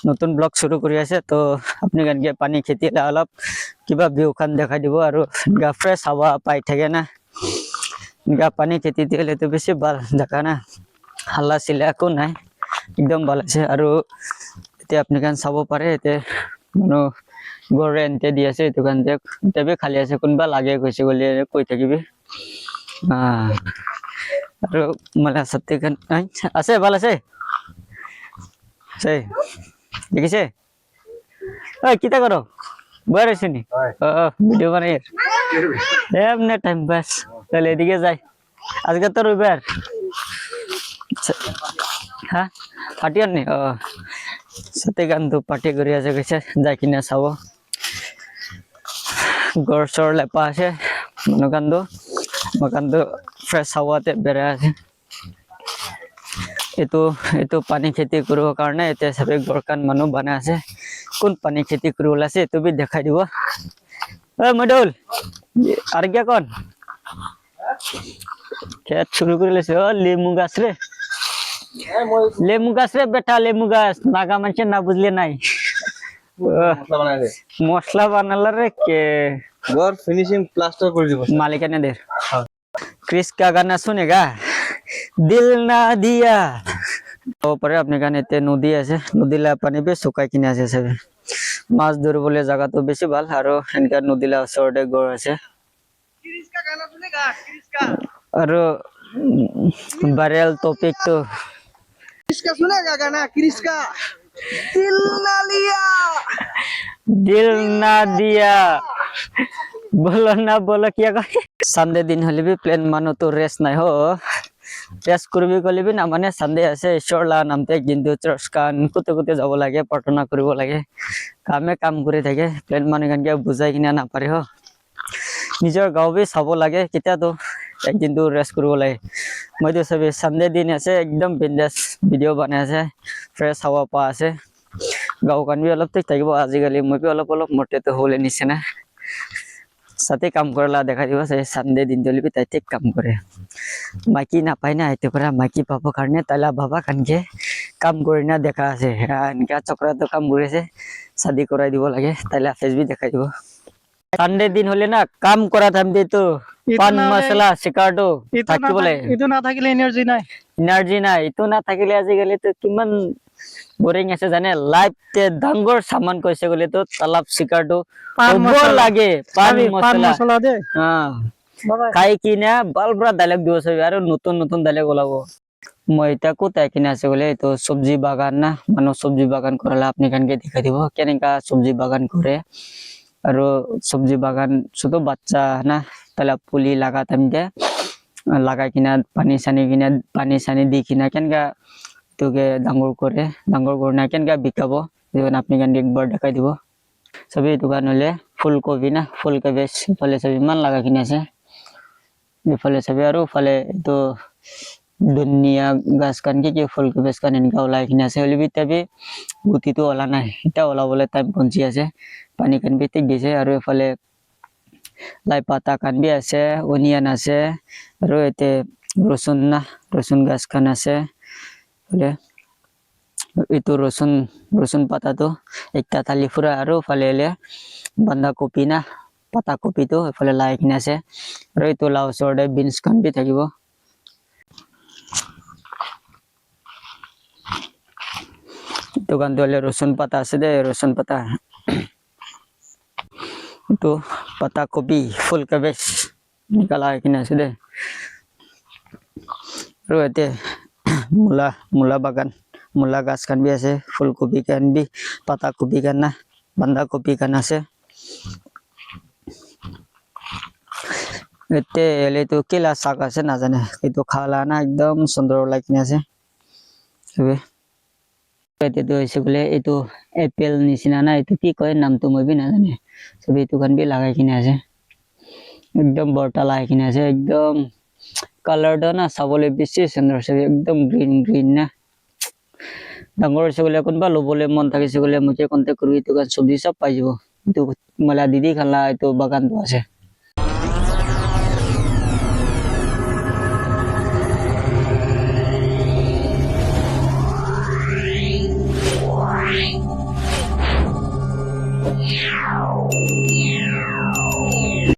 নতুন ব্লগ শুৰু কৰি আছে তো আপুনি কেনেকৈ পানী খেতি অলপ কিবা ভিউখন দেখাই দিব আৰু ফ্ৰেছ হাৱা পাই থাকে না পানী খেতি দিলে তো বেছি ভাল দেখা না হাল্লা চিল্লা একো নাই একদম ভাল আছে আৰু এতিয়া আপুনি kan চাব পাৰে এতিয়া মানুহ গড়ে এনকে দি আছে এইটো কাৰণে এতিয়া খালি আছে কোনোবা লাগে গৈছে বুলি কৈ থাকিবি আৰু মানে সত্যি আছে ভাল আছে দেখিছে কিতা করো বয়ার আছে নি ভিডিও বানাই এমনি টাইম পাস তাহলে এদিকে যাই আজকে তো রবিবার হ্যাঁ পার্টি আর নি সাথে গান তো পার্টি করে আছে গেছে যাই কিনা চাব গড় চড় লেপা আছে মকানটো ফ্ৰেছ হাৱাতে বেৰা আছে এইটো পানী খেতি কৰিব কাৰণে এতিয়া সবে গড়কান মানুহ বনাই আছে কোন পানী খেতি কৰিব ওলাইছে এইটো বি দেখাই দিব মডুল আৰু কি কোন খেত শুরু করে লেছে লেমু গাছ রে বেটা লেমু গাছ নাগা মানুষ না বুঝলে নাই মশলা বানালা রে কে ঘর ফিনিশিং প্লাস্টার করে দিব मालिकाने देर क्रिस का गाना सुनेगा दिल ना दिया ওপরে আপনি গানে তে নদী আছে নদীলা পানী বে শুকাই কিনে আছে সবে মাছ ধরবলে জায়গা তো বেশি ভাল আর এনকা নদীলা ওচৰতে গড় আছে क्रिस का गाना सुनेगा क्रिस का আর ভাইরাল টপিক তো क्रिस का सुनेगा गाना क्रिस का दिल ना दिया बोलो ना बोलो क्या कहे संडे दिन हले भी प्लान मानो तो रेस्ट নাই हो रेस्ट করবি কলি বি না মানে সানডে আছে ঈশ্বৰলা নামতে কিন্তু চাৰ্চ কান কুতে কুতে যাব লাগে প্ৰাৰ্থনা কৰিব লাগে কাম কৰি থাকে প্লান মানে কানকে বুজাই কিনা না পাৰে हो নিজৰ গাঁও বি চাব লাগে কিটা তো একদিন তো ৰেস্ট কৰিব লাগে মই তো সবে সানডে দিন আছে একদম বিন্দাস ভিডিও বনাই আছে ফ্ৰেছ হাৱা পা আছে গাঁও কান বি অলপ ঠিক থাকিব আজিকালি মই বি অলপ মোটে তো হলে নিছে না সাথে কাম করলা দেখা দিব সানডে দিন চলিবি তাই ঠিক কাম করে মাইকি না পাই না এতে করে মাইকি পাবো কারণে তাইলা বাবা কানকে কাম করে না দেখা আছে এনকা চক্রা তো কাম করেছে শাদি করাই দিব লাগে তাইলা ফেস বি দেখাই দিব সানডে দিন হলে না কাম করা থাম দে তো পান মশলা সিকারটো থাকি বলে ইটো না থাকিলে এনার্জি নাই ইটো না থাকিলে আজিকালি তো কিমান বোরিং আছে জানে লাইফ তে ডাঙ্গর সামান কইছে গলে তো তালাব সিকারটো লাগে পান মশলা দে খাই কিনা বালবরা ডায়লগ দিব সব আর নতুন ডায়লগ ওলাবো মই এটা কোথায় কিনে আছে বলে তো সবজি বাগান না মানুষ সবজি বাগান করলে আপনি কানকে দেখাই দিব কেনকা সবজি বাগান করে আর সবজি বাগান শুধু বাচ্চা না তাহলে পুলি লাগাতাম যে লাগাই কিনা পানি সানি দি কিনা কেনকা তোকে ডাঙর করে না কেনকা বিকাবো যেমন আপনি কানকে একবার দেখাই দিব সবই দোকান হলে ফুলকপি না ফুলকপি ফলে সবই মান লাগা কিনে আছে ফলে সবই আর ফলে তো ধনিয়া গাছ কান কি ফুলকপি কান এনকা ওলাই কিনে আছে হলে বি তবে গুটি তো ওলা নাই এটা ওলাবলে টাইম পঞ্চি আছে পানি কান বি ঠিক দিছে আর ফলে লাই পাতা কান বি আছে অনিয়ন আছে আর এতে রসুন গাছ কান আছে বলে itu রসুন পাতা তো একটা থালি ফুরা আর ফলে এলে বান্ধা কপি না পাতা কপি তো এফালে লাই কিনে আছে আর এইটো লাউ চৰদে বিনস কান বি থাকিব দোকান দলে রসুন পাতা আছে দে রসুন পাতা তো পাতা কপি ফুলকপি নিকালা কিনে আছে দে আর এতে মূলা বাগান মূলা গাছ কান বি আছে ফুলকপি কান বি পাতা কপি কান না বান্ধা কপি কান আছে এতে এলে তো কেলা শাক আছে না জানে কিন্তু খালা না একদম সুন্দর লাগিনে আছে সবে এতে তো হইছে বলে এটো এপেল নিচিনা না এটো কি কয় নাম তো মই বি না জানে সবে এটো কান বি লাগাই কিনে আছে একদম বড়টা লাগাই কিনে আছে একদম কালারটা না চাবলে বেশি সুন্দর সবে একদম গ্রিন না ডাঙৰ হৈছে গলে কোনবা লবলে মন থাকিছে গলে মুকে কন্টাক্ট কৰিবি তো গান সবজি সব পাই যাব তো মালা দিদি খালা তো বাগান তো আছে